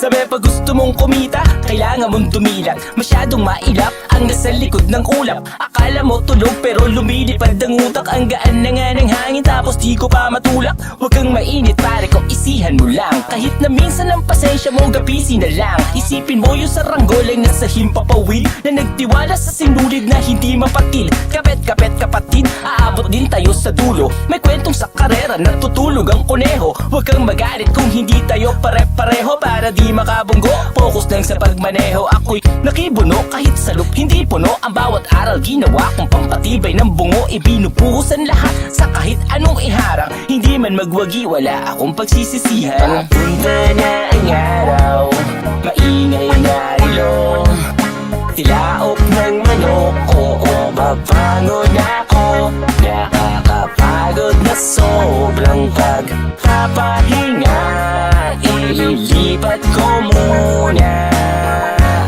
Sabi pag gusto mong kumita, kailangan mong tumilat. Masyadong mailap ang nasa likod ng ulap. Akala mo tulog pero lumilipad ang utak. Ang gaan na nga ng hangin tapos di ko pa matulak. Huwag kang mainit pare ko, isihan mo lang. Kahit na minsan ang pasensya mo gapisin na lang. Isipin mo yung saranggola nasa himpapawid, na nagtiwala sa sinulid na hindi mapatil. Kapet kapatid, aabot din tayo sa dulo. May kwentong sa karera, natutulog ang kuneho. Huwag kang magalit kung hindi tayo pare-pareho, para di makabunggo. Focus lang sa pagmaneho. Ako'y nakibuno kahit sa loop hindi puno. Ang bawat aral ginawa kong pampatibay ng bungo. Ibinubuhos ang lahat sa kahit anong iharang. Hindi man magwagi, wala akong pagsisisihan. Papunta na ang araw, maingay na rilo. Tilaok ng manok, oo, babangon ako. Nakakapagod na sobrang pagpapahinga. Ililipat ko muna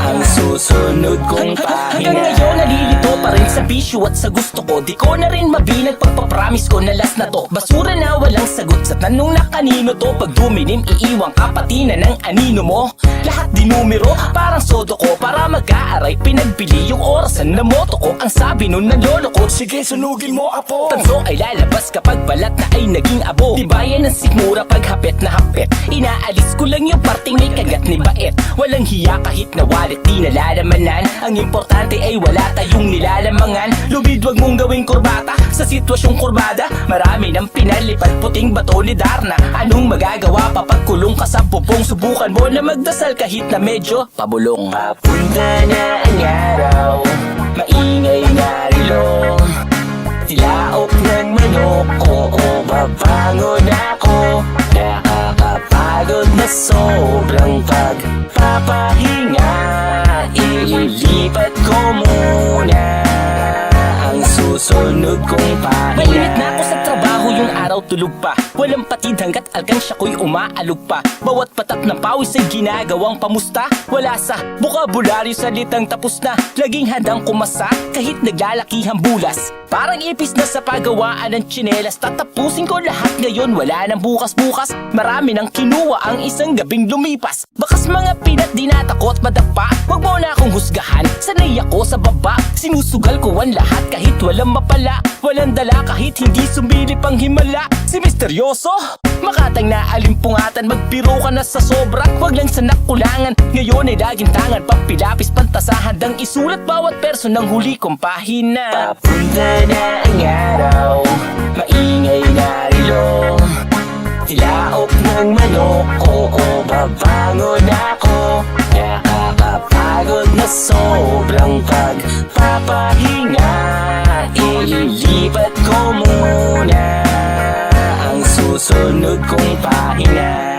ang susunod kong pahinga. Hanggang ngayon nalilito pa rin sa bisyo at sa gusto ko. Di ko na rin mabinag pagpapromise ko na last na to. Basura na walang sagot sa tanong na kanino to. Pag duminim iiwang kapati na ng anino mo. Lahat di numero, parang sodo ko. Para mag-aaray pinagpili yung orasan na moto ko. Ang sabi nun ng lolo ko, sige sunugin mo apo. Tanso ay lalabas kapag balat na ay naging abo. Di ba yan ang sikmura pag hapet na hapet. Inaalis ko lang yung parting may kagat ni bait. Walang hiya kahit na walit di nalalamanan. Ang importante ay wala tayong nilalamangan. Lubid wag mong gawing kurbata sa sitwasyong kurbada. Marami nang pinalipad puting bato ni Darna. Anong magagawa pa pagkulong ka sa pupong? Subukan mo na magdasal kahit na medyo pabulong. Papunta na ang araw, maingay na rilo. Tilaok ng manok, oo, babangon ako. Nakakapagod na sobrang pagpapahinga. Ililipat ko muna ang susunod kong pahinga. Mainit na ako sa trabaho, yung araw tulog pa. Walang patid hanggat alkansya ko'y umaalog pa. Bawat patak ng pawis ay ginagawang pamusta. Wala sa bukabularyo salitang tapos na. Laging handang kumasa kahit naglalakihang bulas. Parang ipis na sa pagawaan ng tsinelas. Tatapusin ko lahat ngayon, wala nang bukas-bukas. Marami nang kinuha ang isang gabing lumipas. Bakas mga pinat di natakot madapa. Huwag mo na akong husgahan, sanay ako sa baba. Sinusugal ko ang lahat kahit walang mapala. Walang dala kahit hindi sumilip ang himala. Si misteryoso, makatang na alimpungatan. Magbiro ka na sa sobra, wag lang sa nakulangan. Ngayon ay laging tangan, pampilapis pantasahan. Dang isulat bawat perso ng huli kong pahina. Papunta na ang araw, maingay na rilo. Tilaok ng manok, oo, babangon ako. Nakakapagod na sobrang pagpapahinga. Ililipat ko muna ang susunod kong pahinga.